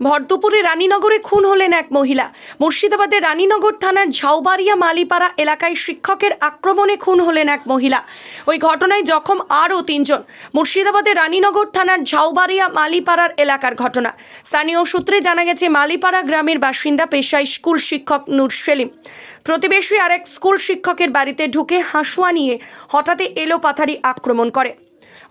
ভরদুপুরে রানীনগরে খুন হলেন এক মহিলা। মুর্শিদাবাদের রানীনগর থানার ঝাউবাড়িয়া মালিপাড়া এলাকায় শিক্ষকের আক্রমণে খুন হলেন এক মহিলা। ওই ঘটনায় জখম আরও তিনজন। মুর্শিদাবাদের রানীনগর থানার ঝাউবাড়িয়া মালিপাড়ার এলাকার ঘটনা। স্থানীয় সূত্রে জানা গেছে, মালিপাড়া গ্রামের বাসিন্দা, পেশায় স্কুল শিক্ষক নূর সেলিম প্রতিবেশী আরেক স্কুল শিক্ষকের বাড়িতে ঢুকে হাঁসুয়া নিয়ে হঠাৎই এলোপাথারি আক্রমণ করে।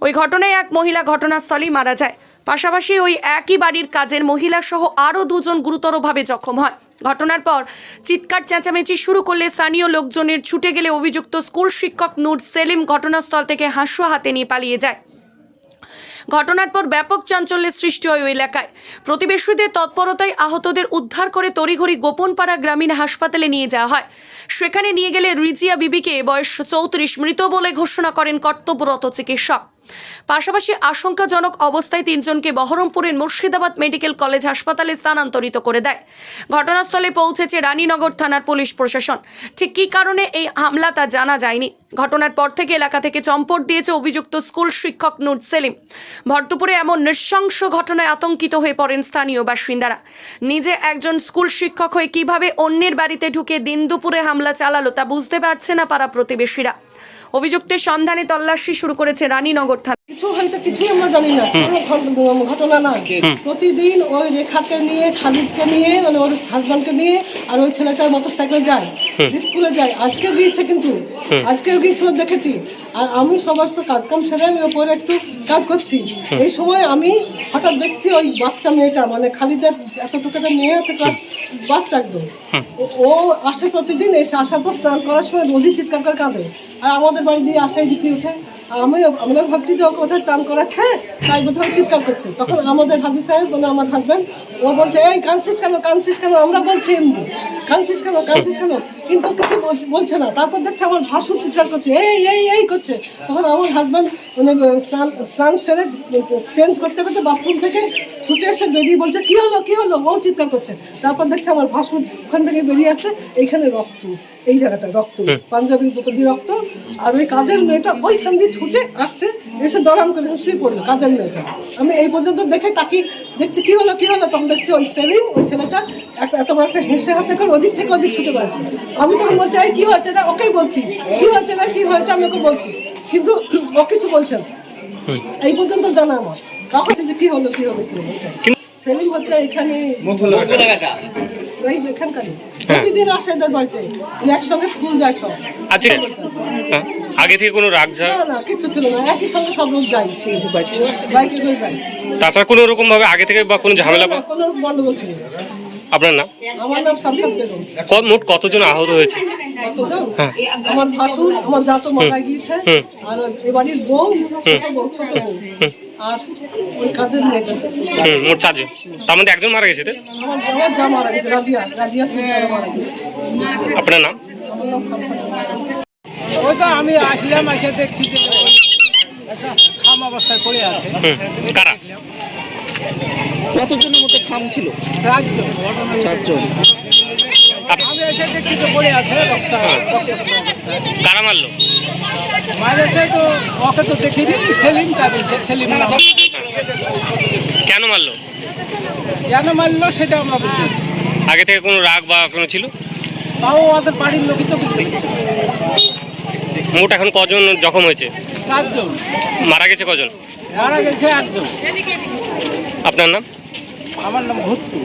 ওই ঘটনায় এক মহিলা ঘটনাস্থলেই মারা যায়। পাশাপাশি ওই একই বাড়ির কাজের মহিলা সহ আরও দুজন গুরুতরভাবে জখম হয়। ঘটনার পর চিৎকার চেঁচামেচি শুরু করলে স্থানীয় লোকজনের ছুটে গেলে অভিযুক্ত স্কুল শিক্ষক নূর সেলিম ঘটনাস্থল থেকে হাঁসুয়া হাতে নিয়ে পালিয়ে যায়। ঘটনার পর ব্যাপক চাঞ্চল্যের সৃষ্টি হয় ওই এলাকায়। প্রতিবেশীদের তৎপরতায় আহতদের উদ্ধার করে তড়িঘড়ি গোপনপাড়া গ্রামীণ হাসপাতালে নিয়ে যাওয়া হয়। সেখানে নিয়ে গেলে রিজিয়া বিবিকে, বয়স 34, মৃত বলে ঘোষণা করেন কর্তব্যরত চিকিৎসক। পাশাপাশি আশঙ্কাজনক অবস্থায় তিনজনকে বহরমপুরের মুর্শিদাবাদ মেডিকেল কলেজ হাসপাতালে স্থানান্তরিত করে দেয়। ঘটনাস্থলে পৌঁছেছে রানীনগর থানার পুলিশ প্রশাসন। ঠিক কী কারণে এই হামলা তা জানা যায়নি। ঘটনার পর থেকে এলাকা থেকে চম্পট দিয়েছে অভিযুক্ত স্কুল শিক্ষক নূর সেলিম। ভরদুপুরে এমন নৃশংস ঘটনায় আতঙ্কিত হয়ে পড়েন স্থানীয় বাসিন্দারা। নিজে একজন স্কুল শিক্ষক হয়ে কিভাবে অন্যের বাড়িতে ঢুকে দিন দুপুরে হামলা চালালো তা বুঝতে পারছে না পাড়া প্রতিবেশীরা। অভিযুক্তের সন্ধানে তল্লাশি শুরু করেছে রানীনগর থানা। কিছু হয়তো কিছুই আমরা জানি না, কোনো ঘটনা না। প্রতিদিন ওই রেখাকে নিয়ে, খালিদকে নিয়ে, মানে ওর হাজব্যান্ডকে নিয়ে, আর ওই ছেলেটা মোটরসাইকেলে যায়, স্কুলে যায়। আজকেও গিয়েছে, কিন্তু আজকেও গিয়েছিল, দেখেছি। আর আমি সবার সাথে কাজকাম সেরে আমি ওপরে একটু কাজ করছি। এই সময় আমি হঠাৎ দেখছি ওই বাচ্চা মেয়েটা, মানে খালিদের এতটুকু একটা মেয়ে আছে, ক্লাস বাচ্চা একদম, ও আসে প্রতিদিন। এসে আসার পর স্নান করার সময় রোজই চিৎকার করে কাঁদে। আর আমাদের বাড়ি দিয়ে আসে, দিকে উঠে। আমরা ভাবছি যে ও কোথায় চান করাচ্ছে, তাই বোধহয় চিৎকার করছে। তখন আমাদের হাজু সাহেব, মানে আমার হাজব্যান্ড, ও বলছে, এই কাঁদছিস কেন, কাঁদছিস কেন? আমরা বলছি এমনি, কাঁদছিস কেন, কাঁদছিস কেন? কিন্তু কিছু বলছে না। তারপর দেখছে আমার ভাসুর চিৎকার করছে, এই এই এই করছে। তখন আমার হাজব্যান্ড মানে স্নান সেরে চেঞ্জ করতে করতে বাথরুম থেকে ছুটে এসে বেরিয়ে বলছে, কি হলো, কি হলো? ও চিৎকার করছে। তারপর দেখছে আমার ভাসুর ওখান থেকে বেরিয়ে আসে, এইখানে রক্ত, এই জায়গাটা রক্ত, পাঞ্জাবির উপর দিয়ে রক্ত। আর ওই কাজের মেয়েটা ওইখান দিয়ে ছুটে আসছে, এসে দড়াম করে শুয়ে পড়লো কাজের মেয়েটা। আমি এই পর্যন্ত দেখে তাকে দেখছি, কি হলো, কি হলো? তখন দেখছি ওই সেলিম, ওই ছেলেটা এত বড় একটা হেসে হাতে করে ওদিক থেকে ওদিক ছুটে বেড়াচ্ছে। আমি তখন বলছি, এই কি হয়েছে না? ওকেই বলছি, কি হয়েছে না, কি হয়েছে, আমি ওকে বলছি, কিন্তু ও কিছু বলছে না। এই পর্যন্ত জানা আমার। তখন যে কি হলো, কি হলো, কি হলো। সেলিম হচ্ছে এখানে এখানকারই, প্রতিদিন আসে এদের বাড়িতে, একসঙ্গে স্কুল যায় সব। আচ্ছা, আগে থেকে কোনো রাগ ঝাগ? না, কিছু ছিল না, একই সঙ্গে সব লোক যায়, বাইকে করে যায়। তাছাড়া কোনো রকম ভাবে আগে থেকে বা কোনো ঝামেলা? কোনো গন্ডগোল ছিল না। আপনার নাম? আমার নাম শামসাদ বেগম। মোট কতজন আহত হয়েছে? কতজন? আমার ভাসুর, আমার জাতো মারা গিয়েছে, আর এই বাড়ির বউ, ছোট বউ, আর ওই কাজের মেয়েটা। মোট 4 জন। তার মধ্যে একজন মারা গেছে? আমার যা মারা গেছে, রাজিয়া সিং মারা গেছে। আপনার নাম? আমার নাম শামসাদ বেগম। ওই তো আমি আসলাম, এসে দেখছি যে একটা খাম অবস্থায় পড়ে আছে। কারা? কতজনের মতো খাম ছিল? 4 জন। আমি এসে দেখছি তো পড়ে আছে কারা মারলো? মারেছে তো, ওকে তো দেখিনি, সেলিম তাদের, সেলিম কেন মারলো? কেন মারলো সেটা আমরা বুঝতে পারছি। আগে থেকে কোনো রাগ বা কোনো ছিল? তাও ওদের বাড়ির লোকই তো বুঝতে পারছে। মোট এখন কজন জখম হয়েছে? 4 জন। মারা গেছে কজন? মারা গেছে 1 জন। আপনার নাম? আমার নাম ভুট্টু।